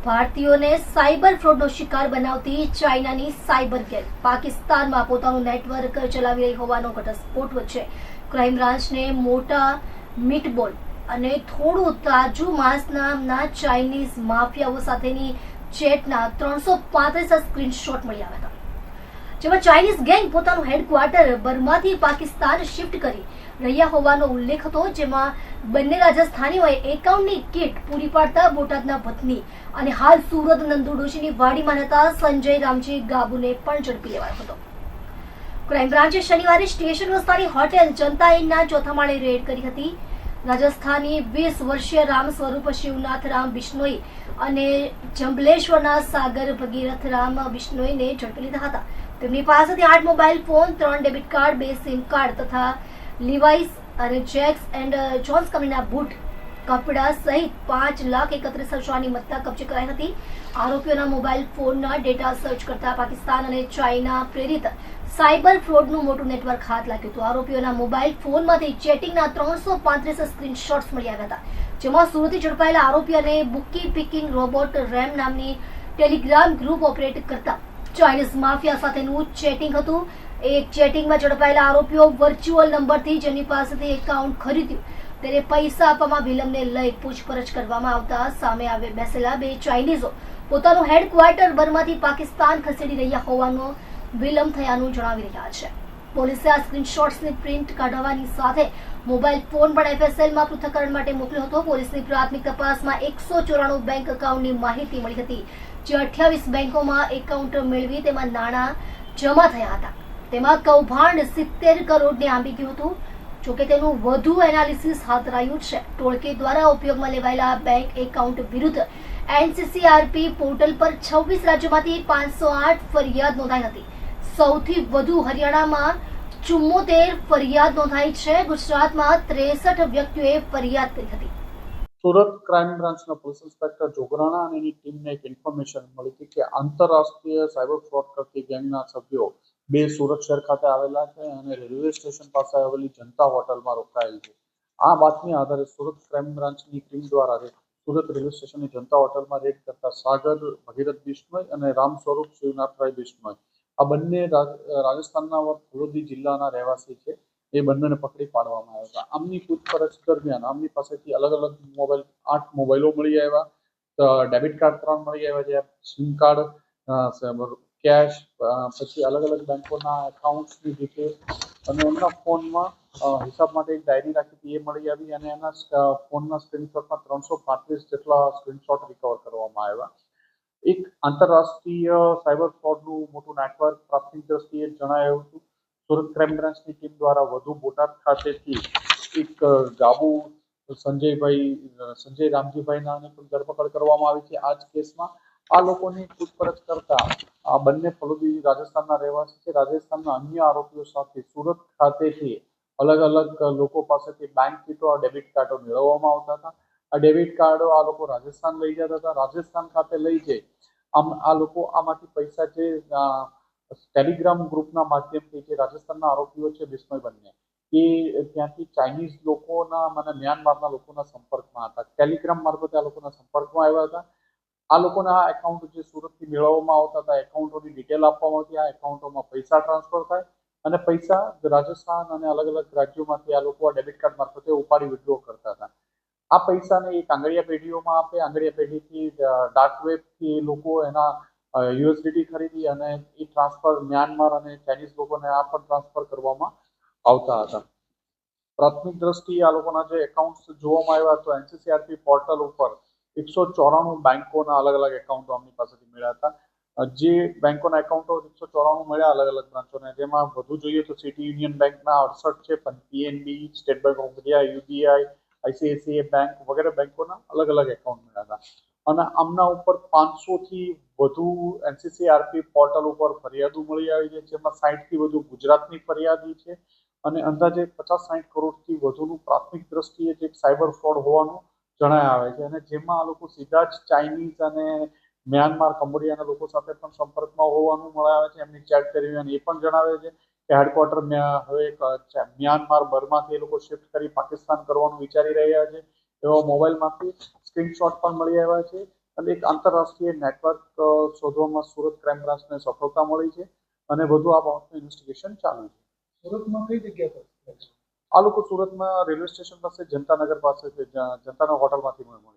ભારતીયોને સાયબર ફ્રોડનો શિકાર બનાવતી ચાઇનાની સાયબર ગેંગ પાકિસ્તાનમાં પોતાનું નેટવર્ક ચલાવી રહી હોવાનો ઘટસ્ફોટ વચ્ચે ક્રાઇમ બ્રાન્ચને મોટા મીટબોલ અને થોડું તાજું માંસ નામના ચાઇનીઝ માફિયાઓ સાથેની ચેટના 335 સ્ક્રીનશોટ મળી આવ્યા હતા, જેમાં ચાઇનીઝ ગેંગ પોતાનું હેડક્વાર્ટર બર્માથી પાકિસ્તાન શિફ્ટ કરી રહ્યા હોવાનો ઉલ્લેખ હતો, જેમાં બંને રાજસ્થાનીઓએ એકાઉન્ટની કિટ પૂરી પાડતા બોટાદના વતની અને હાલ સુરત નંદુ ડોશીની વાડીમાં રહેતા સંજય રામજી ગાબુને પણ ઝડપી લેવાયો હતો. ક્રાઇમ બ્રાન્ચે શનિવારે સ્ટેશન વિસ્તારની હોટેલ જનતા ઇનના ચોથા માળે રેડ કરી હતી. રાજસ્થાની 20 વર્ષીય રામ સ્વરૂપ શિવનાથ રામ બિશ્નોઈ અને જંબલેશ્વરના સાગર ભગીરથ રામ બિશ્નોઈને ઝડપી લીધા હતા. તેમની પાસેથી 8 mobile phone, 3 debit card, 2 sim card તથા લિવાઇસ અને જેક્સ એન્ડ જોન્સ કંપનીના બૂટ, કપડા સહિત 5,31,000ની મત્તા કબજે કરાઈ હતી. આરોપીઓના મોબાઈલ ફોનના ડેટા સર્ચ કરતા પાકિસ્તાન અને ચાઇના પ્રેરિત સાયબર ફ્રોડનું મોટું નેટવર્ક હાથ લાગ્યું હતું. આરોપીઓના મોબાઈલ ફોનમાંથી ચેટિંગના 335 સ્ક્રીનશોટ્સ મળી આવ્યા હતા, જેમાં સુરતથી ઝડપાયેલા આરોપી અને બુકી પિકિંગ રોબોટ રેમ નામની ટેલિગ્રામ ગ્રુપ ઓપરેટ કરતા ચાઇનીઝ માફિયા સાથેનું ચેટિંગ હતું. એક ચેટિંગમાં ઝડપાયેલા આરોપીઓ વર્ચ્યુઅલ નંબરથી જેની પાસેથી એકાઉન્ટ ખરીદ્યું તેને પૈસા આપવામાં વિલંબને લઈ પૂછપરછ કરવામાં આવતા સામે આવે બેસેલા બે ચાઇનીઝો પોતાનું હેડક્વાર્ટર બર્માથી પાકિસ્તાન ખસેડી રહ્યા હોવાનો વિલંબ થયાનું જણાવી રહ્યા છે. પોલીસે આ સ્ક્રીનશોટ્સની પ્રિન્ટ કાઢવાની સાથે મોબાઈલ ફોન પણ એફએસએલમાં પૃથ્થકરણ માટે મોકલ્યો હતો. પોલીસની પ્રાથમિક તપાસમાં 194 બેંક એકાઉન્ટની માહિતી મળી હતી, જે 28 બેંકોમાં એકાઉન્ટ મેળવી તેમાં નાણાં જમા થયા હતા. તેમાં કૌભાંડ 70 કરોડને આંબી ગયું હતું. જોકે તેનું વધુ એનાલિસિસ હાથ ધરાયું છે. ટોળકી દ્વારા ઉપયોગમાં લેવાયેલા બેંક એકાઉન્ટ વિરુદ્ધ એનસીસીઆરપી પોર્ટલ પર 26 રાજ્યોમાંથી 508 ફરિયાદ નોંધાઈ હતી. સૌથી વધુ હરિયાણામાં 74 ફરિયાદ નોંધાઈ છે. ગુજરાતમાં 63 વ્યક્તિઓએ ફરિયાદ કરી હતી. સુરત ક્રાઇમ બ્રાન્ચના પોલીસ ઇન્સ્પેક્ટર જોગરાણા અને એની ટીમને એક ઇન્ફોર્મેશન મળી હતી કે આંતરરાષ્ટ્રીય સાયબર ફ્રોડ કરતી ગેંગના સભ્યો બે સુરત શહેર ખાતે આવેલા છે અને રેલવે સ્ટેશન પાસે આવેલી જનતા હોટલમાં રોકાયેલ છે. આ બાતમી આધારે સુરત ક્રાઇમ બ્રાન્ચની ટીમ દ્વારા સુરત રેલવે સ્ટેશનની જનતા હોટલમાં રેડ કરતા સાગર ભગીરથ બિશ્નોઈ અને રામ સ્વરૂપ શિવનાથરાય બિશ્નોઈ આ બંને રાજસ્થાનના વડોદરા જિલ્લાના રહેવાસી છે. એ બંનેને પકડી પાડવામાં આવ્યા હતા. આમની પૂછપરછ દરમિયાન આમની પાસેથી અલગ અલગ મોબાઈલ 8 મોબાઈલો મળી આવ્યા, ડેબિટ કાર્ડ 3 મળી આવ્યા છે, સિમ કાર્ડ, કેશ, પછી અલગ અલગ બેંકોના એકાઉન્ટ્સની ડિટેલ અને એમના ફોનમાં હિસાબ માટે એક ડાયરી રાખી હતી એ મળી આવી અને એના ફોનના સ્ક્રીનશોટમાં 335 જેટલા સ્ક્રીનશોટ રિકવર કરવામાં આવ્યા. એક આંતરરાષ્ટ્રીય સાયબર ફ્રોડનું મોટું નેટવર્ક પ્રાથમિક દ્રષ્ટિએ જણાયું હતું. સુરત ક્રાઇમ બ્રાન્ચની ટીમ દ્વારા વધુ બોટાદ ખાતેથી એક ગાબુ સંજય રામજીભાઈનાની પણ ધરપકડ કરવામાં આવી છે. આ જ કેસમાં આ લોકોની પૂછપરછ કરતા આ બંને ફલોદી રાજસ્થાનના રહેવાસી છે. રાજસ્થાનના અન્ય આરોપીઓ સાથે સુરત ખાતેથી અલગ અલગ લોકો પાસેથી બેંક કીટો, ડેબિટ કાર્ડો મેળવવામાં આવતા હતા. આ ડેબિટ કાર્ડો આ લોકો રાજસ્થાન લઈ જતા હતા. રાજસ્થાન ખાતે લઈ જઈ આ લોકો આમાંથી પૈસા જે ટેલિગ્રામ ગ્રુપના માધ્યમથી જે રાજસ્થાનના આરોપીઓ છે બિશ્નોઈ બંને એ ત્યાંથી ચાઇનીઝ લોકોના મ્યાનમારના લોકોના સંપર્કમાં હતા. ટેલિગ્રામ મારફતે આ લોકોના સંપર્કમાં આવ્યા હતા. આ લોકોના આ એકાઉન્ટ જે સુરતથી મેળવવામાં આવતા હતા એકાઉન્ટોની ડિટેલ આપવામાં આવતી. આ એકાઉન્ટોમાં પૈસા ટ્રાન્સફર થાય અને પૈસા રાજસ્થાન અને અલગ અલગ રાજ્યોમાંથી આ લોકો આ ડેબિટ કાર્ડ મારફતે ઉપાડી વિડ્રો કરતા હતા. આ પૈસાને એક આંગળીયા પેઢીઓમાં આપે. આંગળીયા પેઢીથી ડાર્ક વેબથી લોકો એના યુએસડીટી ખરીદી અને એ ટ્રાન્સફર મ્યાનમાર અને ચાઇનીઝ લોકોને આ પણ ટ્રાન્સફર કરવામાં આવતા હતા. પ્રાથમિક દ્રષ્ટિએ આ લોકોના જે એકાઉન્ટ્સ જોવામાં આવ્યા તો એનસીસીઆરપી પોર્ટલ ઉપર 194 બેંકોના અલગ અલગ એકાઉન્ટો આમની પાસેથી મળ્યા હતા. જે બેંકોના એકાઉન્ટો 194 મળ્યા અલગ અલગ બ્રાન્ચોને, જેમાં વધુ જોઈએ તો સિટી યુનિયન બેંકના 68 છે, પણ PNB, state bank of India, UBI, ICICI bank વગેરે બેંકોના અલગ અલગ એકાઉન્ટ મળ્યા હતા. અને આમના ઉપર 500થી વધુ એનસીસીઆરપી પોર્ટલ ઉપર ફરિયાદો મળી આવી છે, જેમાં 60થી વધુ ગુજરાતની ફરિયાદી છે અને અંદાજે 50-60 કરોડથી વધુનું પ્રાથમિક દ્રષ્ટિએ જે સાયબર ફ્રોડ હોવાનું જણાય આવે છે. અને જેમાં આ લોકો સીધા જ ચાઇનીઝ અને મ્યાનમાર, કંબોડિયાના લોકો સાથે પણ સંપર્કમાં હોવાનું મળાવે છે. એમની ચેટ કરી અને એ પણ જણાવે છે કે હેડક્વાર્ટર હવે મ્યાનમાર, બર્માથી એ લોકો શિફ્ટ કરી પાકિસ્તાન કરવાનું વિચારી રહ્યા છે. એવા મોબાઈલમાંથી સ્ક્રીનશોટ પણ મળી આવ્યા છે. અને એક આંતરરાષ્ટ્રીય નેટવર્ક શોધવામાં સુરત ક્રાઇમ બ્રાન્ચને સફળતા મળી છે અને વધુ આ બાબતનું ઇન્વેસ્ટિગેશન ચાલુ છે. સુરતમાં કઈ જગ્યા પર? આ લોકો સુરતમાં રેલવે સ્ટેશન પાસે જનતાનગર પાસે છે, જનતાનગર હોટલમાંથી મળી.